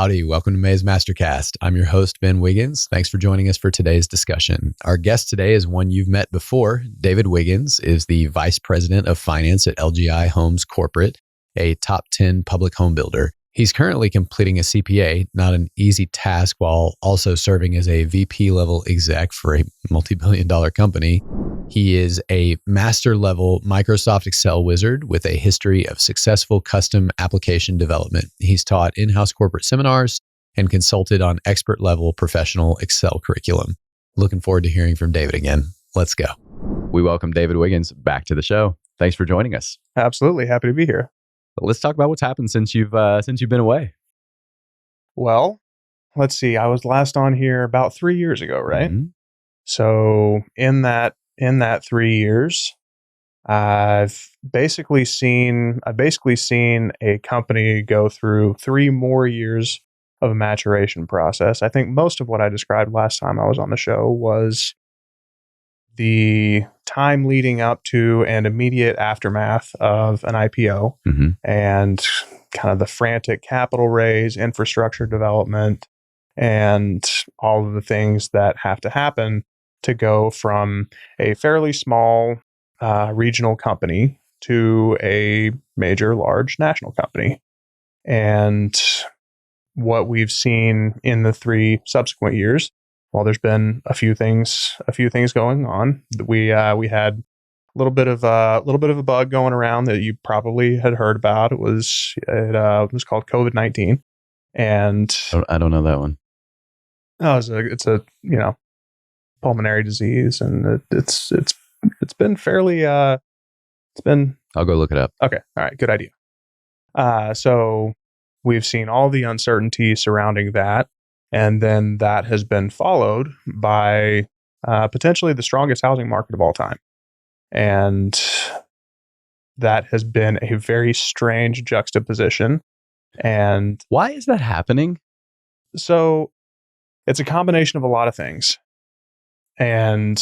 Howdy, welcome to May's MasterCast. I'm your host, Ben Wiggins. Thanks for joining us for today's discussion. Our guest today is one you've met before. David Wiggins is the Vice President of Finance at LGI Homes Corporate, a top 10 public home builder. He's currently completing a CPA, not an easy task, while also serving as a VP level exec for a multi-billion-dollar company. He is a master level Microsoft Excel wizard with a history of successful custom application development. He's taught in-house corporate seminars and consulted on expert level professional Excel curriculum. Looking forward to hearing from David again. Let's go. We welcome David Wiggins back to the show. Thanks for joining us. Absolutely. Happy to be here. Let's talk about what's happened since you've been away. Well, let's see. I was last on here about 3 years ago, right? Mm-hmm. So in that 3 years, I've basically seen a company go through 3 more years of a maturation process. I think most of what I described last time I was on the show was the time leading up to and immediate aftermath of an IPO and kind of the frantic capital raise, infrastructure development, and all of the things that have to happen to go from a fairly small regional company to a major, large national company. And what we've seen in the 3 subsequent years, well, there's been a few things going on. We had a little bit of a bug going around that you probably had heard about. It was called COVID-19, and I don't know that one. Oh, it's a pulmonary disease, and it's been fairly it's been. I'll go look it up. Okay, all right, good idea. So we've seen all the uncertainty surrounding that. And then that has been followed by potentially the strongest housing market of all time. And that has been a very strange juxtaposition. And why is that happening? So it's a combination of a lot of things. And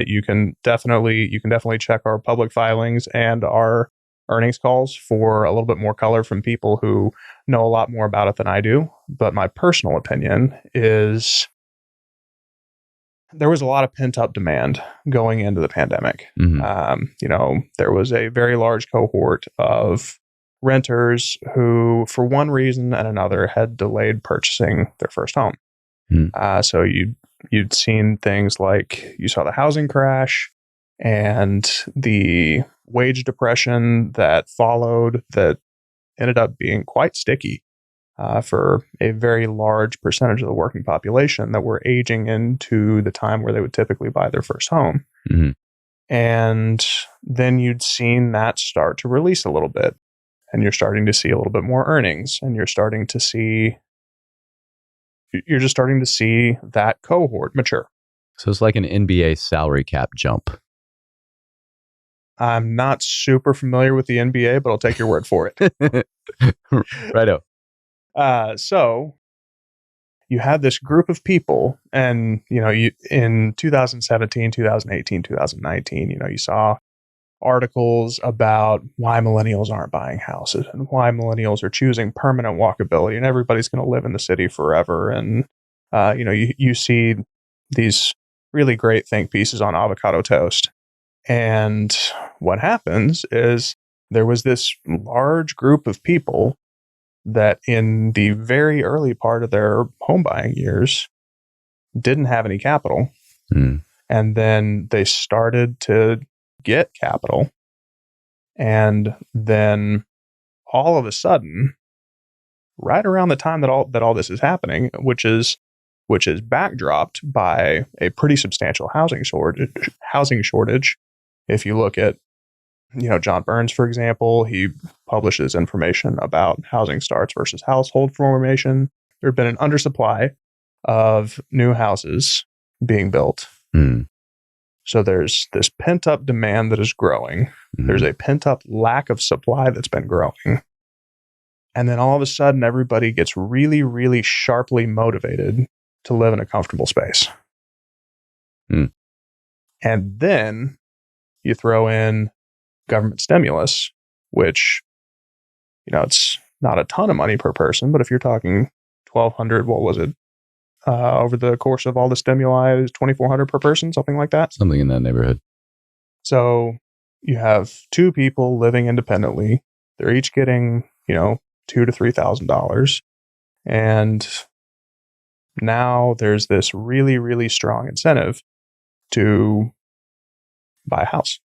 you can definitely check our public filings and our earnings calls for a little bit more color from people who know a lot more about it than I do. But my personal opinion is there was a lot of pent up demand going into the pandemic. There was a very large cohort of renters who, for one reason and another, had delayed purchasing their first home. So you'd seen things like you saw the housing crash and the wage depression that followed that ended up being quite sticky for a very large percentage of the working population that were aging into the time where they would typically buy their first home. And then you'd seen that start to release a little bit, and you're starting to see a little bit more earnings, and you're just starting to see that cohort mature. So it's like an NBA salary cap jump. I'm not super familiar with the NBA, but I'll take your word for it. Righto. So you had this group of people, and you in 2017, 2018, 2019, you saw articles about why millennials aren't buying houses and why millennials are choosing permanent walkability, and everybody's going to live in the city forever. And you see these really great think pieces on avocado toast. And what happens is there was this large group of people that in the very early part of their home buying years didn't have any capital. And then they started to get capital. And then all of a sudden, right around the time that all this is happening, which is backdropped by a pretty substantial housing shortage. If you look at, John Burns, for example, he publishes information about housing starts versus household formation. There have been an undersupply of new houses being built. So there's this pent up demand that is growing. There's a pent up lack of supply that's been growing. And then all of a sudden, everybody gets really, really sharply motivated to live in a comfortable space. And then you throw in government stimulus, which, it's not a ton of money per person, but if you're talking 1,200. What was it? Over the course of all the stimuli, it was 2,400 per person, something like that. Something in that neighborhood. So you have two people living independently. They're each getting, $2,000 to $3,000. And now there's this really, really strong incentive to buy a house.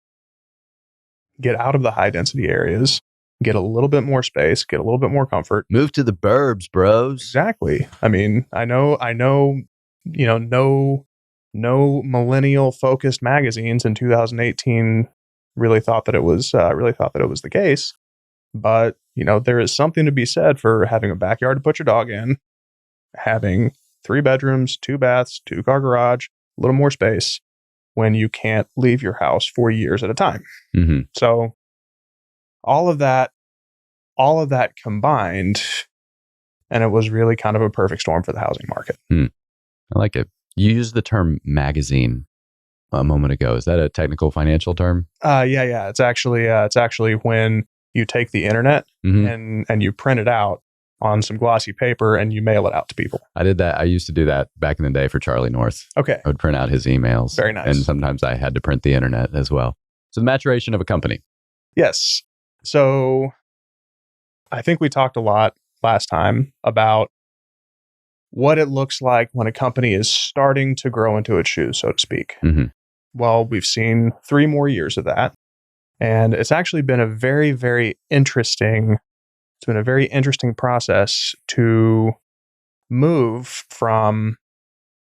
Get out of the high density areas, get a little bit more space, get a little bit more comfort. Move to the burbs, bros. Exactly. I mean, I know, no millennial focused magazines in 2018 really thought that it was the case. But, there is something to be said for having a backyard to put your dog in, having 3 bedrooms, 2 baths, 2-car garage, a little more space when you can't leave your house for years at a time. Mm-hmm. So all of that combined, and it was really kind of a perfect storm for the housing market. I like it. You used the term magazine a moment ago. Is that a technical financial term? Yeah. It's actually when you take the internet Mm-hmm. and you print it out on some glossy paper and you mail it out to people. I did that. I used to do that back in the day for Charlie North. Okay. I would print out his emails. Very nice. And sometimes I had to print the internet as well. So the maturation of a company. Yes. So I think we talked a lot last time about what it looks like when a company is starting to grow into its shoes, so to speak. Mm-hmm. Well, we've seen 3 more years of that. And it's actually been a very, very interesting process to move from,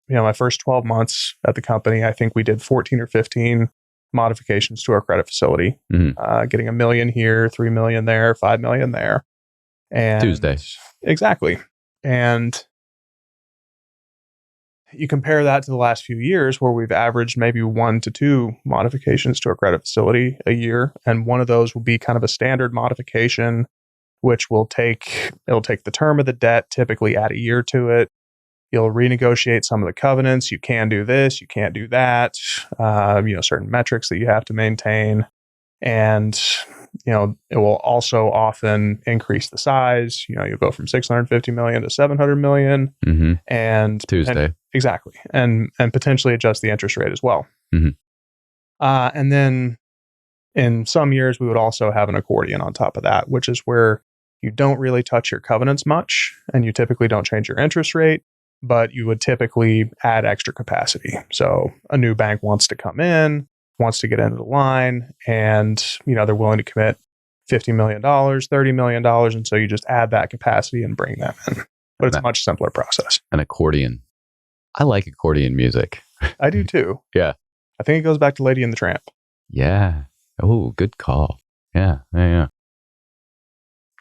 my first 12 months at the company. I think we did 14 or 15 modifications to our credit facility, getting $1 million here, $3 million there, $5 million there. And Tuesday. Exactly. And you compare that to the last few years where we've averaged maybe 1 to 2 modifications to a credit facility a year. And one of those will be kind of a standard modification, which it'll take the term of the debt, typically add a year to it. You'll renegotiate some of the covenants. You can do this, you can't do that. Certain metrics that you have to maintain. And, it will also often increase the size. You'll go from 650 million to 700 million. Mm-hmm. And Tuesday. Exactly. And potentially adjust the interest rate as well. Mm-hmm. And then in some years, we would also have an accordion on top of that, which is where you don't really touch your covenants much, and you typically don't change your interest rate, but you would typically add extra capacity. So a new bank wants to come in, wants to get into the line, and they're willing to commit $50 million, $30 million, and so you just add that capacity and bring them in. But it's a much simpler process. An accordion. I like accordion music. I do too. Yeah. I think it goes back to Lady and the Tramp. Yeah. Oh, good call. Yeah.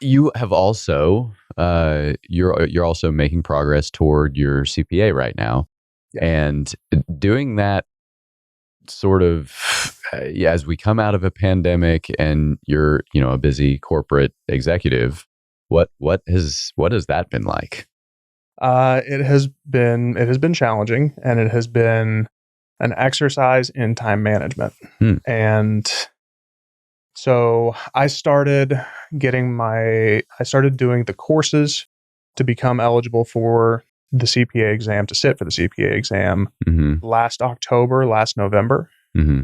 You have also you're also making progress toward your CPA right now. Yeah. And doing that sort of as we come out of a pandemic and you're, a busy corporate executive, what has that been like? It has been challenging, and it has been an exercise in time management. And so I started doing the courses to become eligible for the CPA exam, to sit for the CPA exam last November. Mm-hmm.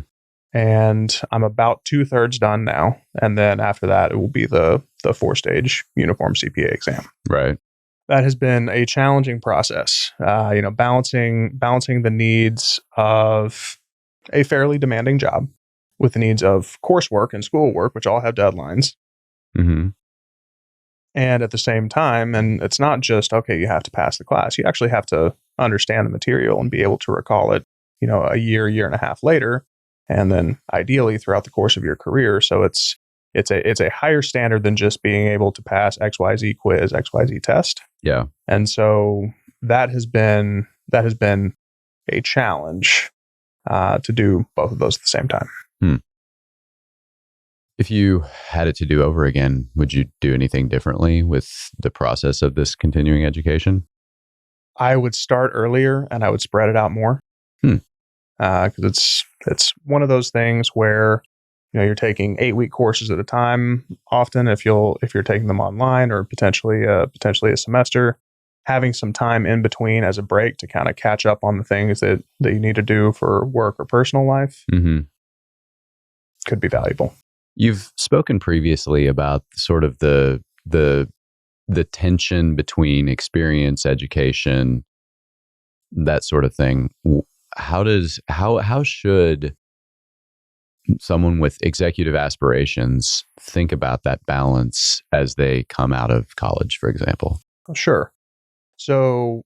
And I'm about 2/3 done now. And then after that, it will be the 4-stage uniform CPA exam. Right. That has been a challenging process, balancing the needs of a fairly demanding job with the needs of coursework and schoolwork, which all have deadlines. Mm-hmm. And at the same time, and it's not just, okay, you have to pass the class. You actually have to understand the material and be able to recall it, a year and a half later, and then ideally throughout the course of your career. So it's a higher standard than just being able to pass XYZ quiz, XYZ test. Yeah. And so that has been a challenge to do both of those at the same time. If you had it to do over again, would you do anything differently with the process of this continuing education? I would start earlier and I would spread it out more. Because it's one of those things where you're taking 8-week courses at a time. Often, if you're taking them online or potentially a semester, having some time in between as a break to kind of catch up on the things that you need to do for work or personal life could be valuable. You've spoken previously about sort of the tension between experience, education, that sort of thing. How should someone with executive aspirations think about that balance as they come out of college, for example? Sure. So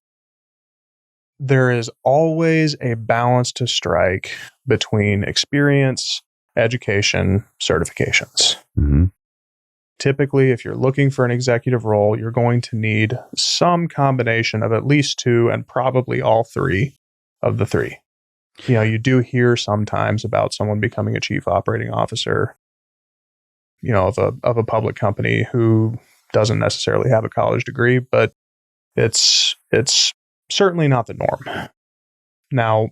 there is always a balance to strike between experience, education, certifications. Mm-hmm. Typically, if you're looking for an executive role, you're going to need some combination of at least two and probably all three of the three. You do hear sometimes about someone becoming a chief operating officer, of a public company who doesn't necessarily have a college degree, but it's certainly not the norm. Now,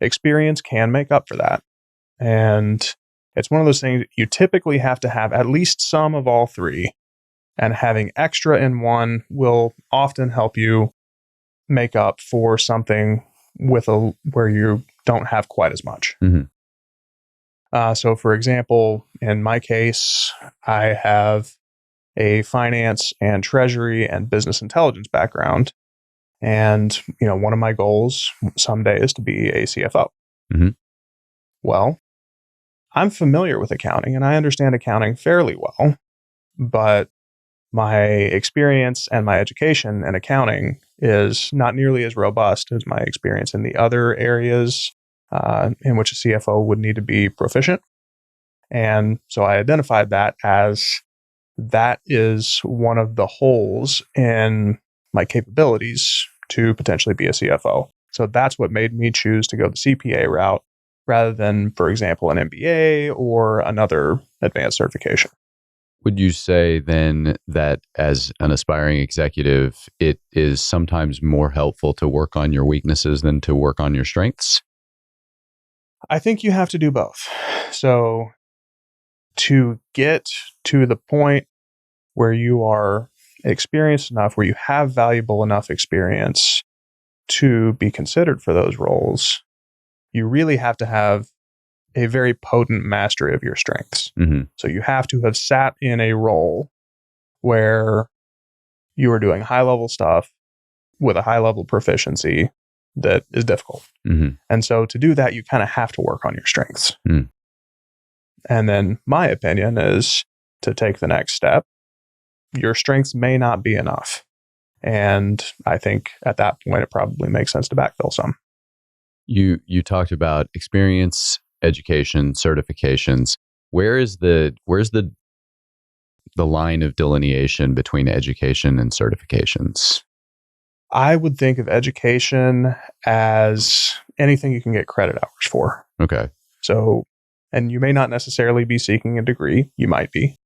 experience can make up for that. And it's one of those things you typically have to have at least some of all three, and having extra in one will often help you make up for something where you don't have quite as much. Mm-hmm. So, for example, in my case, I have a finance and treasury and business intelligence background. And, one of my goals someday is to be a CFO. Mm-hmm. Well, I'm familiar with accounting and I understand accounting fairly well, but my experience and my education in accounting is not nearly as robust as my experience in the other areas in which a CFO would need to be proficient. And so I identified that is one of the holes in my capabilities to potentially be a CFO. So that's what made me choose to go the CPA route rather than, for example, an MBA or another advanced certification. Would you say then that as an aspiring executive, it is sometimes more helpful to work on your weaknesses than to work on your strengths? I think you have to do both. So to get to the point where you are experienced enough, where you have valuable enough experience to be considered for those roles, you really have to have a very potent mastery of your strengths. Mm-hmm. So you have to have sat in a role where you are doing high level stuff with a high level proficiency that is difficult. Mm-hmm. And so to do that, you kind of have to work on your strengths. Mm. And then my opinion is to take the next step. Your strengths may not be enough. And I think at that point, it probably makes sense to backfill some. You talked about experience, education, certifications. Where's the line of delineation between education and certifications? I would think of education as anything you can get credit hours for. Okay. So, and you may not necessarily be seeking a degree. You might be.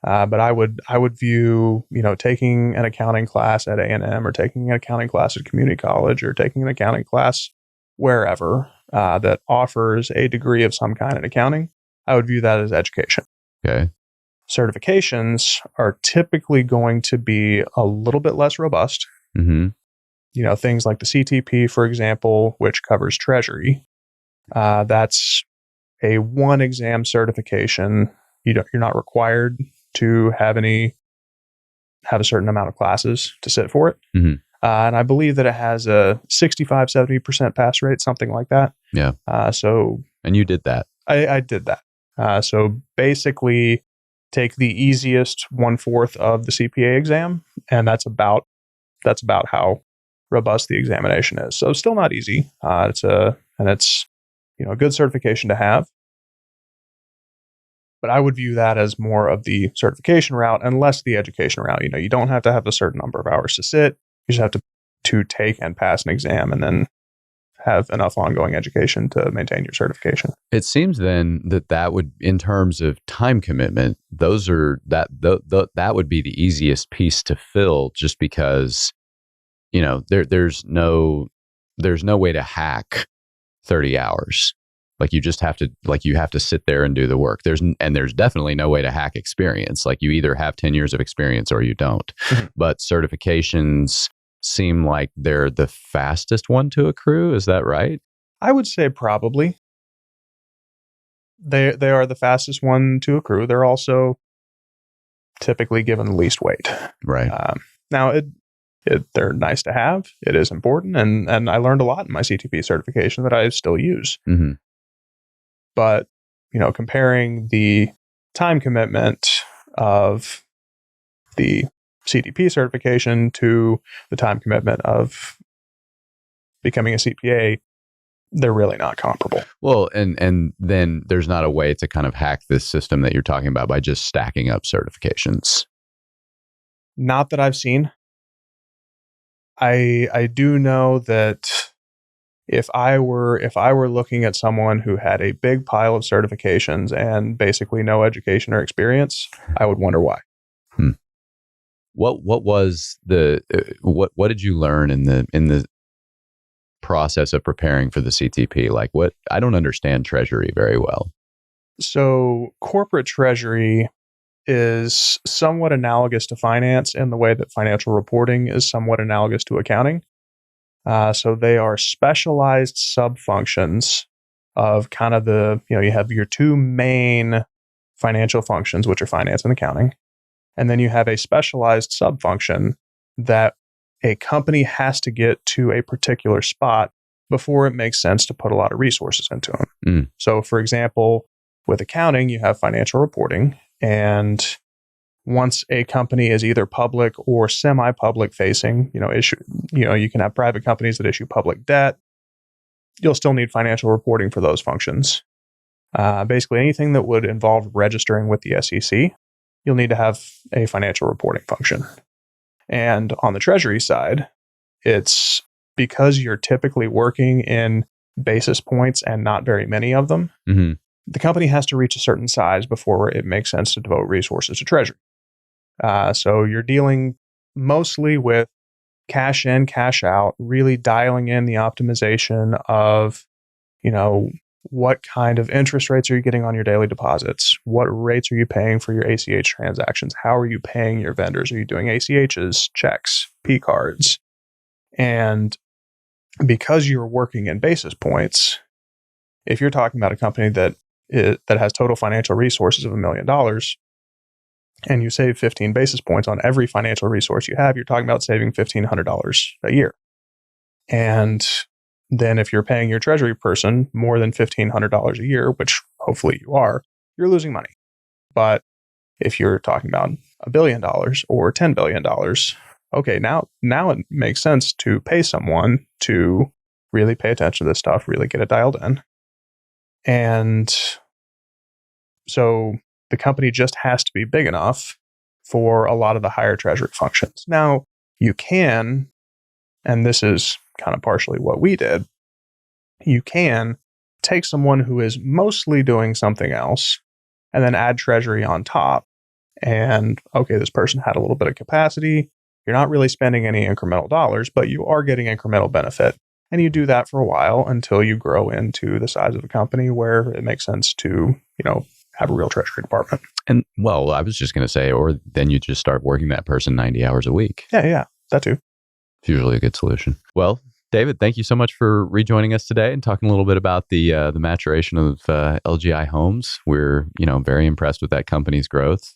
But I would view, taking an accounting class at A&M or taking an accounting class at community college or taking an accounting class wherever that offers a degree of some kind in accounting, I would view that as education. Okay. Certifications are typically going to be a little bit less robust. Mm-hmm. Things like the CTP, for example, which covers Treasury. That's a one exam certification. You're not required to have a certain amount of classes to sit for it. Mm-hmm. And I believe that it has a 65, 70% pass rate, something like that. Yeah. And you did that. I did that. So basically take the easiest 1/4 of the CPA exam. And that's about how robust the examination is. So still not easy. It's a good certification to have. But I would view that as more of the certification route and less the education route. You don't have to have a certain number of hours to sit. You just have to take and pass an exam and then have enough ongoing education to maintain your certification. It seems then that would, in terms of time commitment, that would be the easiest piece to fill, just because, there's no way to hack 30 hours. Like you have to sit there and do the work. There's definitely no way to hack experience. Like you either have 10 years of experience or you don't. Mm-hmm. But certifications seem like they're the fastest one to accrue. Is that right? I would say probably. They are the fastest one to accrue. They're also typically given the least weight. Right. Now, they're nice to have. It is important, and I learned a lot in my CTP certification that I still use. Mm-hmm. But comparing the time commitment of the CTP certification to the time commitment of becoming a CPA, they're really not comparable. Well, and then there's not a way to kind of hack this system that you're talking about by just stacking up certifications. Not that I've seen. I do know that if I were looking at someone who had a big pile of certifications and basically no education or experience, I would wonder why. What was the what did you learn in the process of preparing for the CTP? Like, what? I don't understand Treasury very well. So corporate treasury is somewhat analogous to finance in the way that financial reporting is somewhat analogous to accounting. So they are specialized sub-functions of kind of you have your two main financial functions, which are finance and accounting. And then you have a specialized sub-function that a company has to get to a particular spot before it makes sense to put a lot of resources into them. So, for example, with accounting, you have financial reporting. And once a company is either public or semi-public facing, you can have private companies that issue public debt. You'll still need financial reporting for those functions. Basically, anything that would involve registering with the SEC, you'll need to have a financial reporting function. And on the Treasury side, it's because you're typically working in basis points and not very many of them. Mm-hmm. The company has to reach a certain size before it makes sense to devote resources to Treasury. So you're dealing mostly with cash in, cash out, really dialing in the optimization of, what kind of interest rates are you getting on your daily deposits? What rates are you paying for your ACH transactions? How are you paying your vendors? Are you doing ACHs, checks, P cards? And because you're working in basis points, if you're talking about a company that has total financial resources of $1 million and you save 15 basis points on every financial resource you have, you're talking about saving $1,500 a year. And then if you're paying your treasury person more than $1,500 a year, which hopefully you are, you're losing money. But if you're talking about $1 billion or $10 billion, okay, now it makes sense to pay someone to really pay attention to this stuff, really get it dialed in. And so the company just has to be big enough for a lot of the higher treasury functions. Now, you can, and this is kind of partially what we did, you can take someone who is mostly doing something else and then add treasury on top. And okay, this person had a little bit of capacity. You're not really spending any incremental dollars, but you are getting incremental benefit. And you do that for a while until you grow into the size of a company where it makes sense to, have a real treasury department. And well, I was just going to say, or then you just start working that person 90 hours a week. Yeah, that too. It's usually a good solution. Well, David, thank you so much for rejoining us today and talking a little bit about the maturation of LGI Homes. We're, very impressed with that company's growth.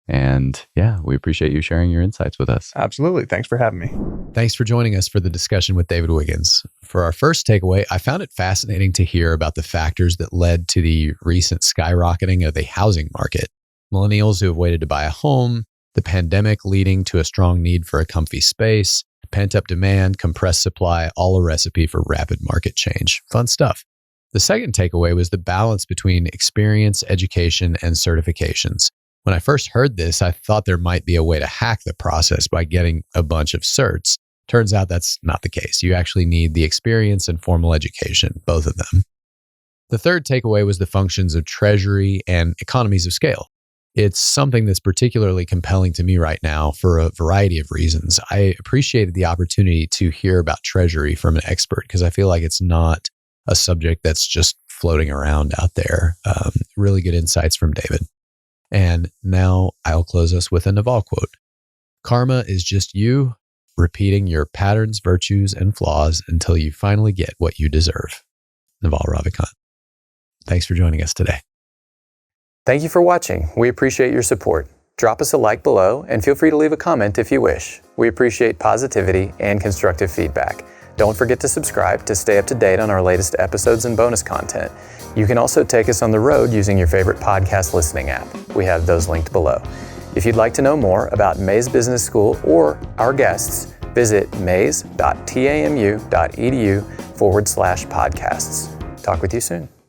And yeah, we appreciate you sharing your insights with us. Absolutely. Thanks for having me. Thanks for joining us for the discussion with David Wiggins. For our first takeaway, I found it fascinating to hear about the factors that led to the recent skyrocketing of the housing market. Millennials who have waited to buy a home, the pandemic leading to a strong need for a comfy space, pent-up demand, compressed supply, all a recipe for rapid market change. Fun stuff. The second takeaway was the balance between experience, education, and certifications. When I first heard this, I thought there might be a way to hack the process by getting a bunch of certs. Turns out that's not the case. You actually need the experience and formal education, both of them. The third takeaway was the functions of Treasury and economies of scale. It's something that's particularly compelling to me right now for a variety of reasons. I appreciated the opportunity to hear about Treasury from an expert because I feel like it's not a subject that's just floating around out there. Really good insights from David. And now I'll close us with a Naval quote. Karma is just you repeating your patterns, virtues, and flaws until you finally get what you deserve. Naval Ravikant. Thanks for joining us today. Thank you for watching. We appreciate your support. Drop us a like below and feel free to leave a comment if you wish. We appreciate positivity and constructive feedback. Don't forget to subscribe to stay up to date on our latest episodes and bonus content. You can also take us on the road using your favorite podcast listening app. We have those linked below. If you'd like to know more about Mays Business School or our guests, visit mays.tamu.edu/podcasts. Talk with you soon.